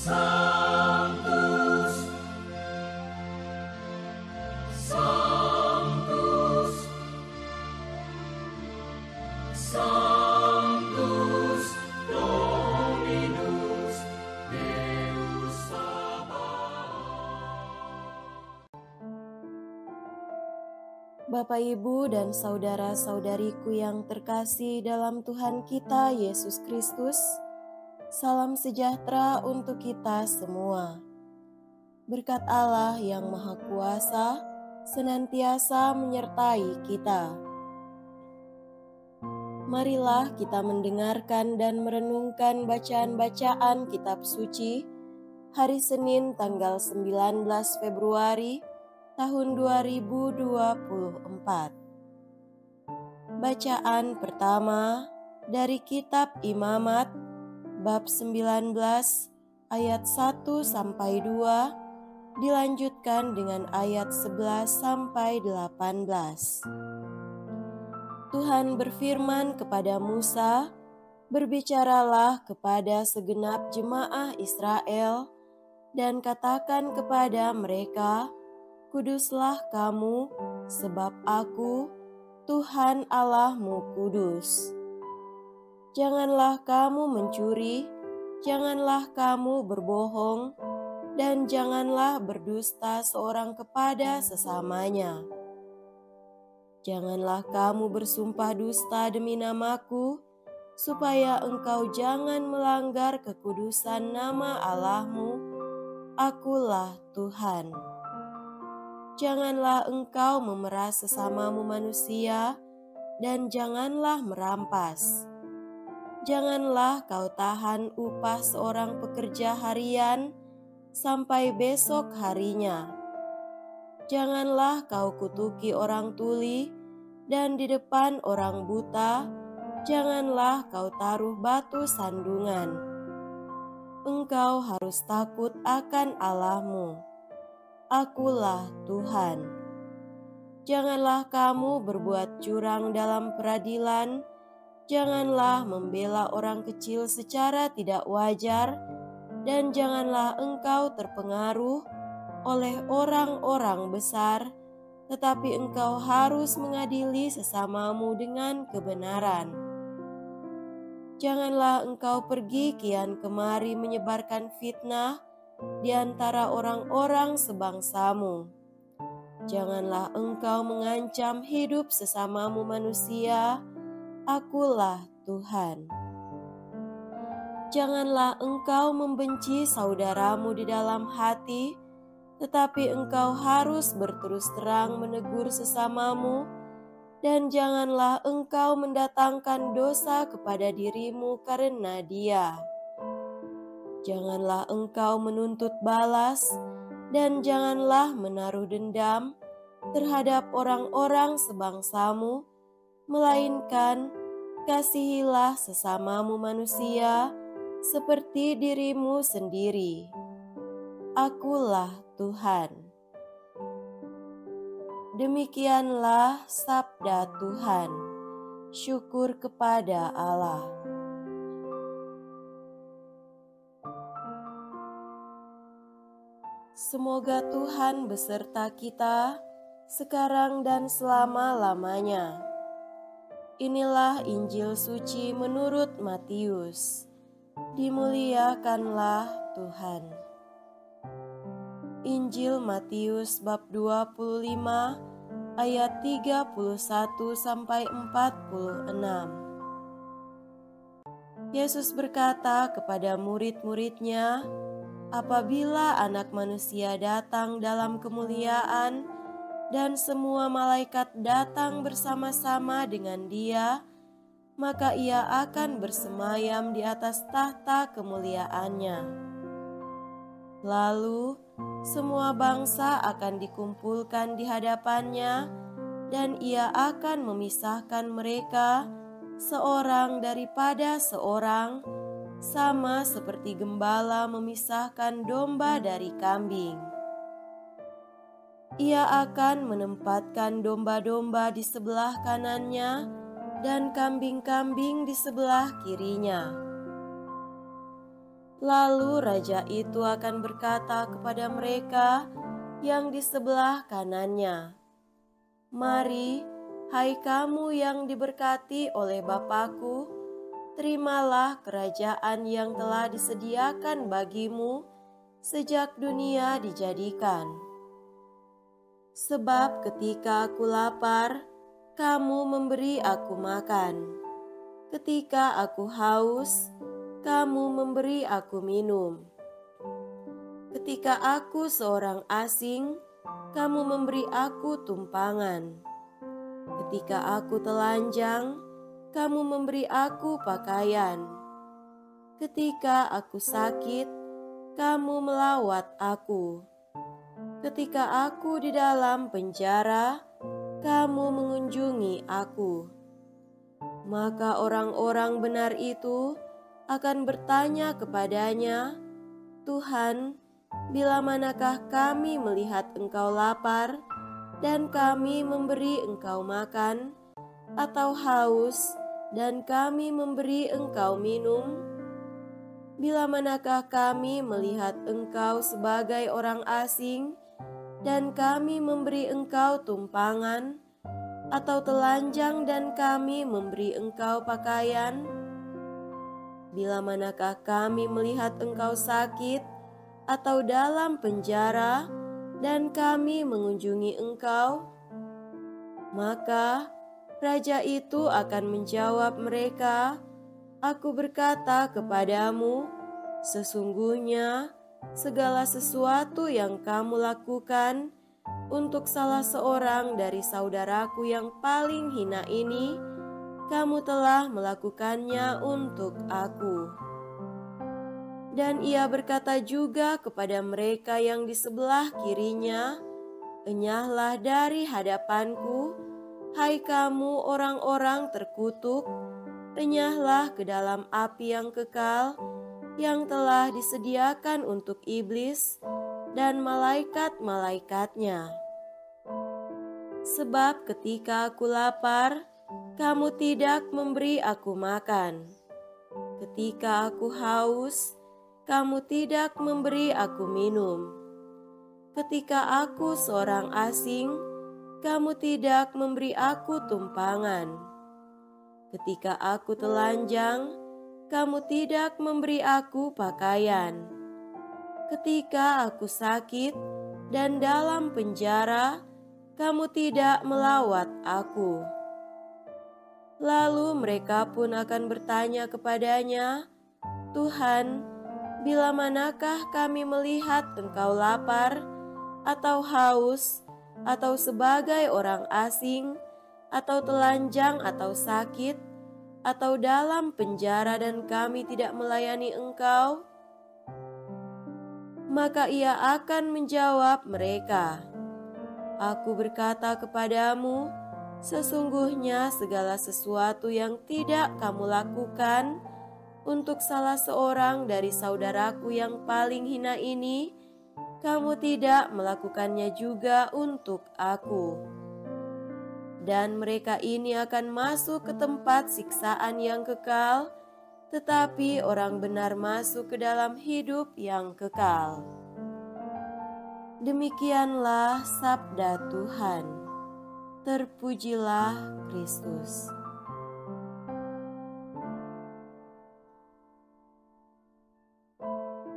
Sanctus, Sanctus, Sanctus Dominus Deus Sabaoth. Bapak, Ibu, dan saudara-saudariku yang terkasih dalam Tuhan kita Yesus Kristus, salam sejahtera untuk kita semua. Berkat Allah yang Maha Kuasa senantiasa menyertai kita. Marilah kita mendengarkan dan merenungkan bacaan-bacaan kitab suci hari Senin tanggal 19 Februari tahun 2024. Bacaan pertama dari kitab Imamat bab 19 ayat 1 sampai 2 dilanjutkan dengan ayat 11 sampai 18. Tuhan berfirman kepada Musa, "Berbicaralah kepada segenap jemaah Israel dan katakan kepada mereka, Kuduslah kamu, sebab Aku, Tuhan Allahmu kudus. Janganlah kamu mencuri, janganlah kamu berbohong, dan janganlah berdusta seorang kepada sesamanya. Janganlah kamu bersumpah dusta demi namaku, supaya engkau jangan melanggar kekudusan nama Allahmu. Akulah Tuhan. Janganlah engkau memeras sesamamu manusia, dan janganlah merampas. Janganlah kau tahan upah seorang pekerja harian sampai besok harinya. Janganlah kau kutuki orang tuli, dan di depan orang buta, janganlah kau taruh batu sandungan. Engkau harus takut akan Allahmu. Akulah Tuhan. Janganlah kamu berbuat curang dalam peradilan, janganlah membela orang kecil secara tidak wajar, dan janganlah engkau terpengaruh oleh orang-orang besar, tetapi engkau harus mengadili sesamamu dengan kebenaran. Janganlah engkau pergi kian kemari menyebarkan fitnah di antara orang-orang sebangsamu. Janganlah engkau mengancam hidup sesamamu manusia. Akulah Tuhan. Janganlah engkau membenci saudaramu di dalam hati, tetapi engkau harus berterus terang menegur sesamamu, dan janganlah engkau mendatangkan dosa kepada dirimu karena dia. Janganlah engkau menuntut balas, dan janganlah menaruh dendam terhadap orang-orang sebangsamu, melainkan kasihilah sesamamu manusia seperti dirimu sendiri. Akulah Tuhan. Demikianlah sabda Tuhan. Syukur kepada Allah. Semoga Tuhan beserta kita sekarang dan selama-lamanya. Inilah Injil suci menurut Matius. Dimuliakanlah Tuhan. Injil Matius bab 25 ayat 31 sampai 46. Yesus berkata kepada murid-muridnya, "Apabila Anak Manusia datang dalam kemuliaan dan semua malaikat datang bersama-sama dengan Dia, maka Ia akan bersemayam di atas tahta kemuliaannya. Lalu semua bangsa akan dikumpulkan di hadapannya, dan Ia akan memisahkan mereka seorang daripada seorang, sama seperti gembala memisahkan domba dari kambing. Ia akan menempatkan domba-domba di sebelah kanannya dan kambing-kambing di sebelah kirinya. Lalu raja itu akan berkata kepada mereka yang di sebelah kanannya, "Mari, hai kamu yang diberkati oleh Bapakku, terimalah kerajaan yang telah disediakan bagimu sejak dunia dijadikan. Sebab ketika aku lapar, kamu memberi aku makan. Ketika aku haus, kamu memberi aku minum. Ketika aku seorang asing, kamu memberi aku tumpangan. Ketika aku telanjang, kamu memberi aku pakaian. Ketika aku sakit, kamu melawat aku. Ketika aku di dalam penjara, kamu mengunjungi aku." Maka orang-orang benar itu akan bertanya kepadanya, "Tuhan, bila manakah kami melihat Engkau lapar dan kami memberi Engkau makan, atau haus dan kami memberi Engkau minum? Bila manakah kami melihat Engkau sebagai orang asing dan kami memberi Engkau tumpangan, atau telanjang dan kami memberi Engkau pakaian? Bila manakah kami melihat Engkau sakit atau dalam penjara dan kami mengunjungi Engkau?" Maka raja itu akan menjawab mereka, "Aku berkata kepadamu, sesungguhnya segala sesuatu yang kamu lakukan untuk salah seorang dari saudaraku yang paling hina ini, kamu telah melakukannya untuk aku." Dan ia berkata juga kepada mereka yang di sebelah kirinya, "Enyahlah dari hadapanku, hai kamu orang-orang terkutuk, enyahlah ke dalam api yang kekal, yang telah disediakan untuk iblis dan malaikat-malaikatnya. Sebab ketika aku lapar, kamu tidak memberi aku makan. Ketika aku haus, kamu tidak memberi aku minum. Ketika aku seorang asing, kamu tidak memberi aku tumpangan. Ketika aku telanjang, kamu tidak memberi aku pakaian. Ketika aku sakit dan dalam penjara, kamu tidak melawat aku." Lalu mereka pun akan bertanya kepadanya, "Tuhan, bila manakah kami melihat Engkau lapar, atau haus, atau sebagai orang asing, atau telanjang atau sakit, atau dalam penjara dan kami tidak melayani Engkau?" Maka ia akan menjawab mereka, "Aku berkata kepadamu, sesungguhnya segala sesuatu yang tidak kamu lakukan untuk salah seorang dari saudaraku yang paling hina ini, kamu tidak melakukannya juga untuk aku." Dan mereka ini akan masuk ke tempat siksaan yang kekal, tetapi orang benar masuk ke dalam hidup yang kekal. Demikianlah sabda Tuhan. Terpujilah Kristus.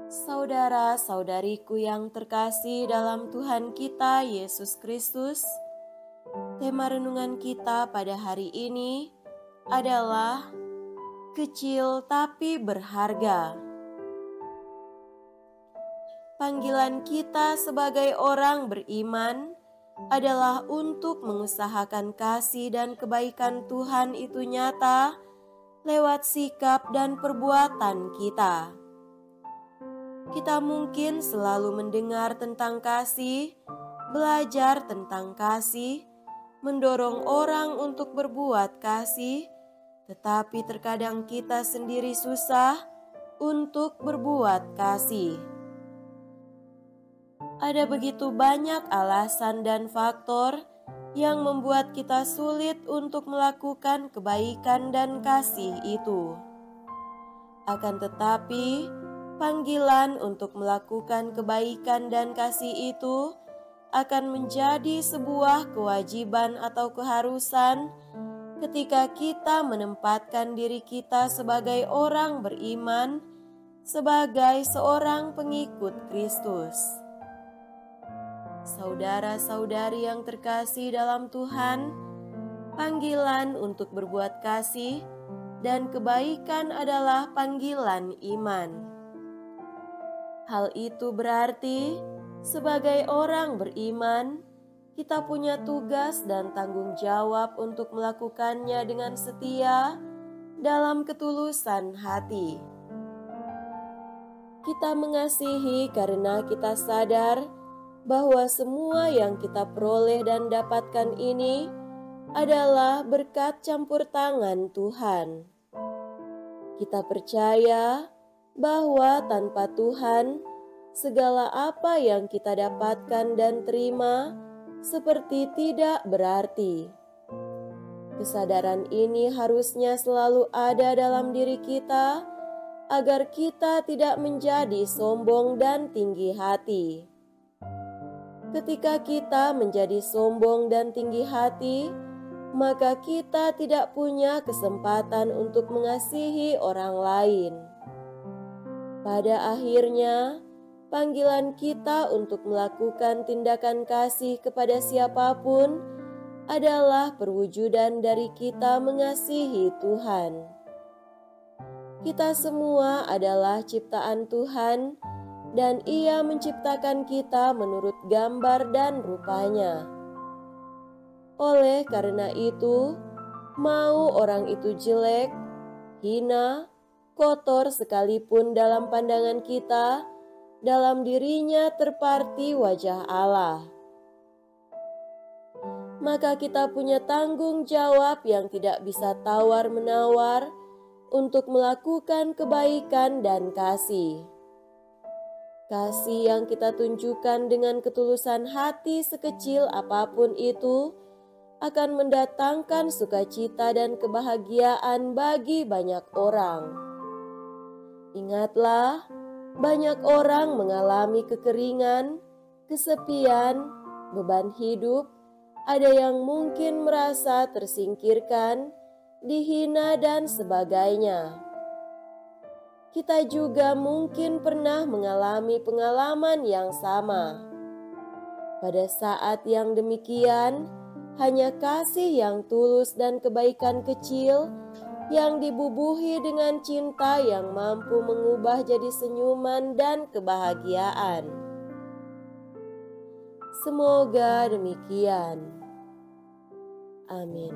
Saudara-saudariku yang terkasih dalam Tuhan kita Yesus Kristus, tema renungan kita pada hari ini adalah kecil tapi berharga. Panggilan kita sebagai orang beriman adalah untuk mengusahakan kasih dan kebaikan Tuhan itu nyata lewat sikap dan perbuatan kita. Kita mungkin selalu mendengar tentang kasih, belajar tentang kasih, mendorong orang untuk berbuat kasih, tetapi terkadang kita sendiri susah untuk berbuat kasih. Ada begitu banyak alasan dan faktor yang membuat kita sulit untuk melakukan kebaikan dan kasih itu. Akan tetapi, panggilan untuk melakukan kebaikan dan kasih itu akan menjadi sebuah kewajiban atau keharusan ketika kita menempatkan diri kita sebagai orang beriman, sebagai seorang pengikut Kristus. Saudara-saudari yang terkasih dalam Tuhan, panggilan untuk berbuat kasih dan kebaikan adalah panggilan iman. Hal itu berarti, sebagai orang beriman, kita punya tugas dan tanggung jawab untuk melakukannya dengan setia dalam ketulusan hati. Kita mengasihi karena kita sadar bahwa semua yang kita peroleh dan dapatkan ini adalah berkat campur tangan Tuhan. Kita percaya bahwa tanpa Tuhan, segala apa yang kita dapatkan dan terima seperti tidak berarti. Kesadaran ini harusnya selalu ada dalam diri kita agar kita tidak menjadi sombong dan tinggi hati. Ketika kita menjadi sombong dan tinggi hati, maka kita tidak punya kesempatan untuk mengasihi orang lain. Pada akhirnya, panggilan kita untuk melakukan tindakan kasih kepada siapapun adalah perwujudan dari kita mengasihi Tuhan. Kita semua adalah ciptaan Tuhan, dan Ia menciptakan kita menurut gambar dan rupanya. Oleh karena itu, mau orang itu jelek, hina, kotor sekalipun dalam pandangan kita, dalam dirinya terparti wajah Allah. Maka kita punya tanggung jawab yang tidak bisa tawar-menawar untuk melakukan kebaikan dan kasih. Kasih yang kita tunjukkan dengan ketulusan hati sekecil apapun itu akan mendatangkan sukacita dan kebahagiaan bagi banyak orang. Ingatlah, banyak orang mengalami kekeringan, kesepian, beban hidup, ada yang mungkin merasa tersingkirkan, dihina, dan sebagainya. Kita juga mungkin pernah mengalami pengalaman yang sama. Pada saat yang demikian, hanya kasih yang tulus dan kebaikan kecil yang dibubuhi dengan cinta yang mampu mengubah jadi senyuman dan kebahagiaan. Semoga demikian. Amin.